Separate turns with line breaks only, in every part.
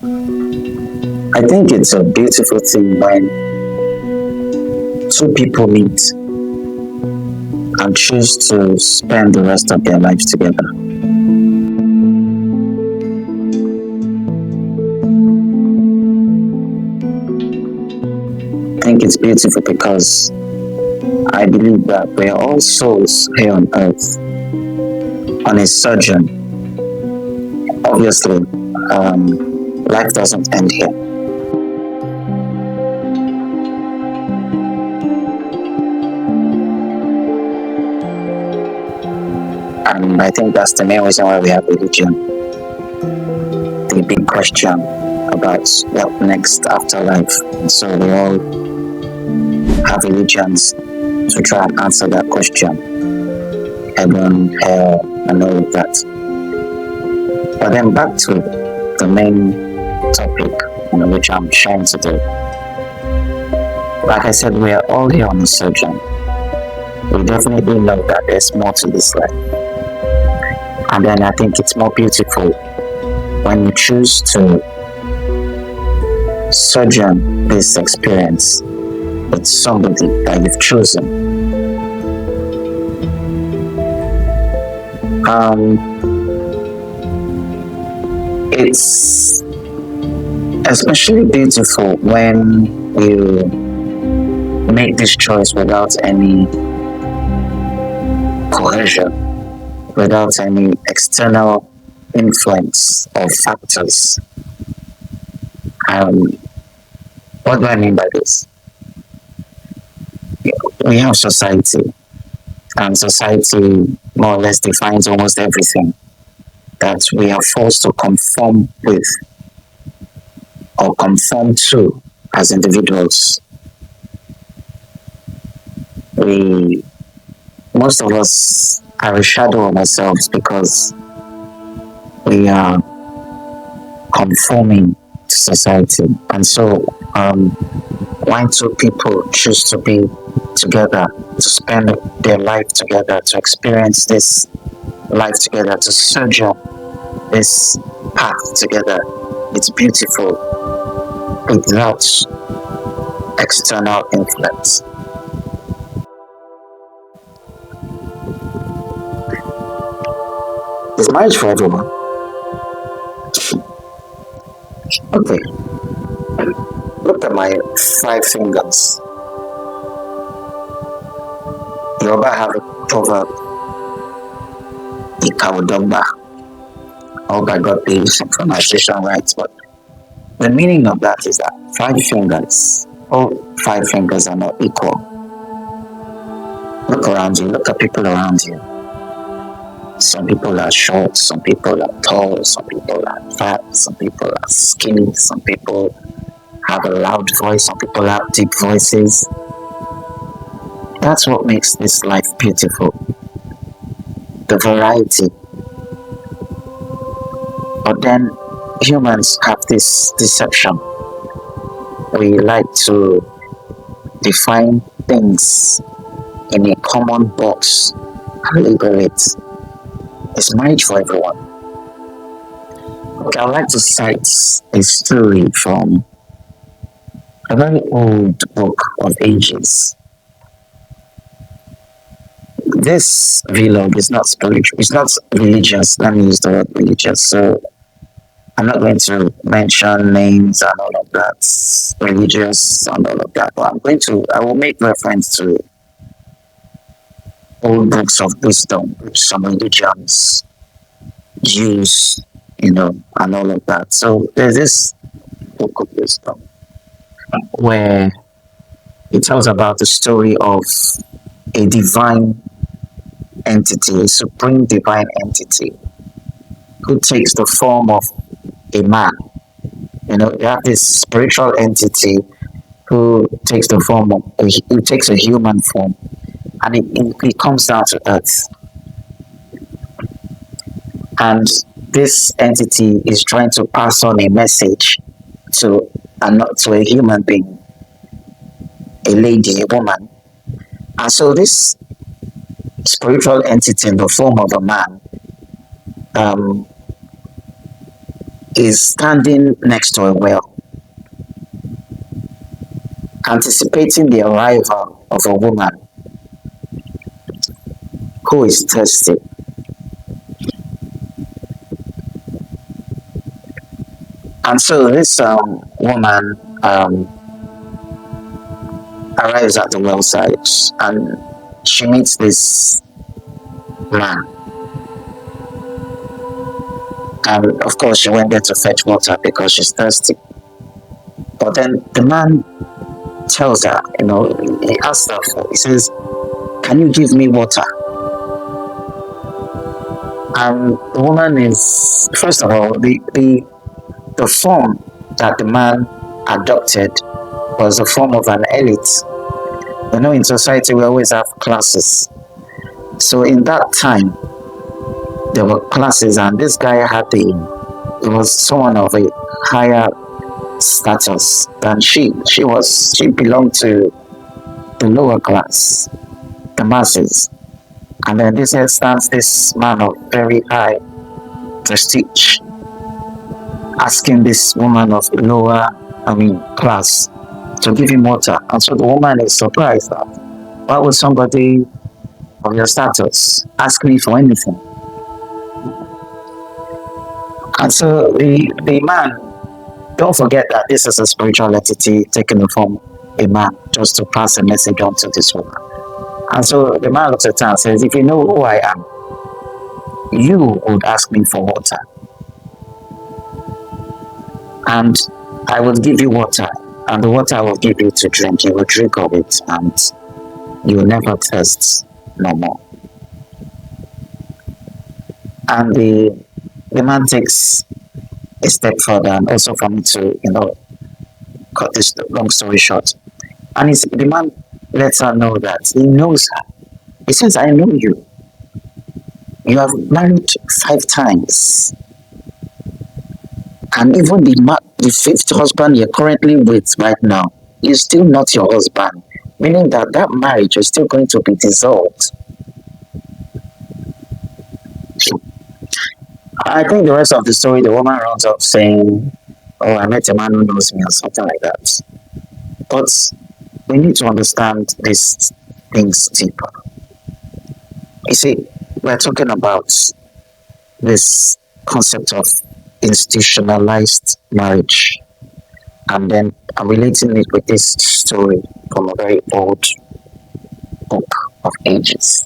I think it's a beautiful thing when two people meet and choose to spend the rest of their lives together. I think it's beautiful because I believe that we are all souls here on earth on a sojourn. Obviously, life doesn't end here. And I think that's the main reason why we have religion. The big question about what next after life. And so we all have religions to try and answer that question. Heaven, hell, and all of that. But then back to the main topic, which I'm sharing today. Like I said, we are all here on the sojourn. We definitely know that there's more to this life. And then I think it's more beautiful when you choose to sojourn this experience with somebody that you've chosen. It's especially beautiful when you make this choice without any coercion, without any external influence or factors. What do I mean by this? We have society, and society more or less defines almost everything that we are forced to conform with or conform to as individuals. Most of us are a shadow of ourselves because we are conforming to society. And so when two people choose to be together, to spend their life together, to experience this life together, to sojourn this path together, it's beautiful without external influence. Is marriage for everyone? Okay. Look at my 5 fingers. Yoruba have a proverb, Ikawodogba. I hope I got the pronunciation right, but the meaning of that is that 5 fingers, all 5 fingers are not equal. Look around you, look at people around you. Some people are short, some people are tall, some people are fat, some people are skinny, some people have a loud voice, some people have deep voices. That's what makes this life beautiful. The variety. But then humans have this deception. We like to define things in a common box and label it. Is marriage for everyone? Okay, I'd like to cite a story from a very old book of ages. This vlog is not spiritual, it's not religious. Let me use the word religious. So I'm not going to mention names and all of that, religious and all of that, but I will make reference to old books of wisdom, which some religions use, and all of that. So there's this book of wisdom where it tells about the story of a divine entity, a supreme divine entity, who takes the form of a man. You have this spiritual entity who takes the form of, who takes a human form, and it comes down to earth. And this entity is trying to pass on a message to a human being, a lady, a woman. And so this spiritual entity in the form of a man is standing next to a well, anticipating the arrival of a woman who is thirsty. And so this woman arrives at the well side and she meets this man. And of course, she went there to fetch water because she's thirsty. But then the man tells her, he asks her he says, "Can you give me water?" And the woman is, first of all, the form that the man adopted was a form of an elite. In society we always have classes. So in that time, there were classes, and this guy he was someone of a higher status than she. She belonged to the lower class, the masses. And then this head stands this man of very high prestige, asking this woman of lower, class to give him water. And so the woman is surprised that why would somebody of your status ask me for anything? And so the man, don't forget that this is a spiritual entity taking the form of a man just to pass a message on to this woman. And so the man looks at her and says, "If you know who I am, you would ask me for water. And I will give you water. And the water I will give you to drink, you will drink of it, and you will never thirst no more." And the man takes a step further, and also for me to, cut this long story short. And the man lets her know that he knows her. He says, "I know you. You have married 5 times. And even the fifth husband you're currently with right now is still not your husband. Meaning that marriage is still going to be dissolved." I think the rest of the story, the woman runs up saying, "Oh, I met a man who knows me," or something like that. But we need to understand these things deeper. You see, we're talking about this concept of institutionalized marriage, and then I'm relating it with this story from a very old book of ages.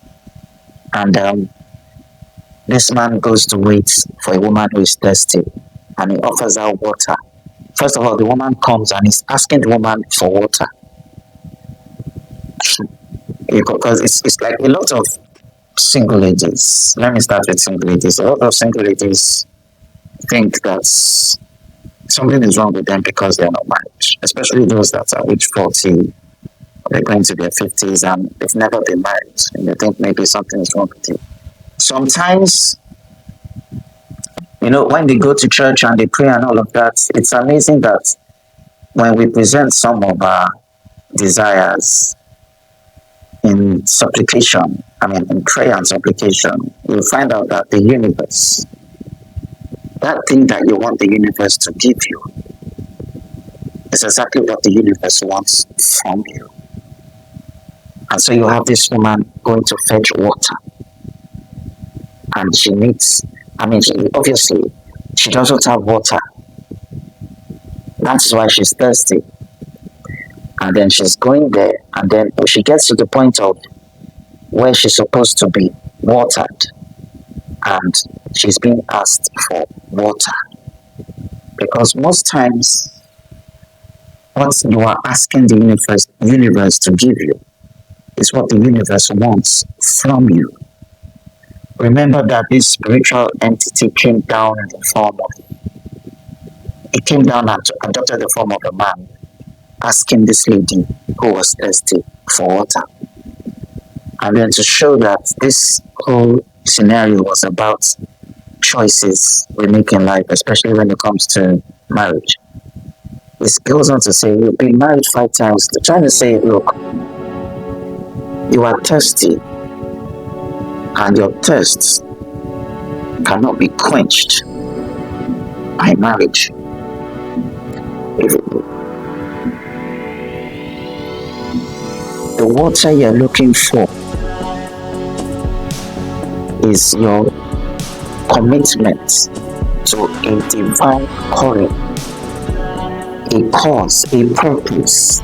And this man goes to wait for a woman who is thirsty, and he offers her water. First of all, the woman comes and is asking the woman for water. Because it's like a lot of single ladies. Let me start with single ladies. A lot of single ladies think that something is wrong with them because they're not married, especially those that are age 40, they're going to their 50s and they've never been married, and they think maybe something is wrong with you. Sometimes, when they go to church and they pray and all of that, it's amazing that when we present some of our desires in supplication, in prayer and supplication, you'll find out that the universe, that thing that you want the universe to give you, is exactly what the universe wants from you. And so you have this woman going to fetch water, and she needs, obviously, she doesn't have water. That's why she's thirsty. And then she's going there, and then she gets to the point of where she's supposed to be watered, and she's being asked for water. Because most times, what you are asking the universe to give you is what the universe wants from you. Remember that this spiritual entity came down in the form of, it came down and adopted the form of a man, asking this lady who was thirsty for water. And then to show that this whole scenario was about choices we make in life, especially when it comes to marriage. It goes on to say, you've been married 5 times. They're trying to say, look, you are thirsty, and your thirst cannot be quenched by marriage. If the water you're looking for is your commitment to a divine calling, a cause, a purpose.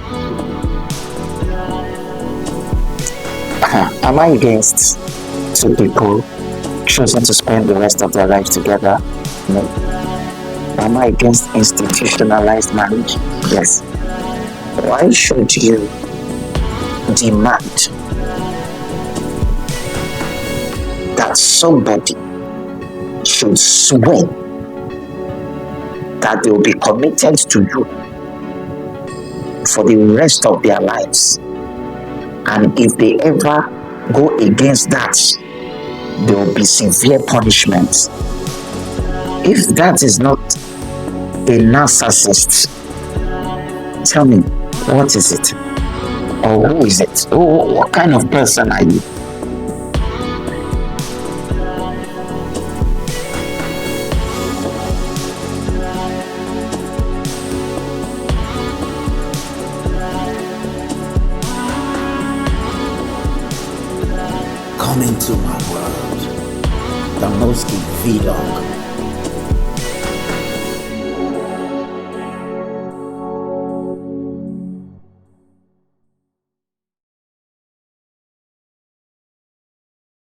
Am I against two people choosing to spend the rest of their life together? No. Am I against institutionalized marriage? Yes. Why should you demand that somebody should swear that they will be committed to you for the rest of their lives? And if they ever go against that, there will be severe punishment. If that is not a narcissist, tell me, what is it? Or who is it? What kind of person are you?
Come into my world, the most vlog.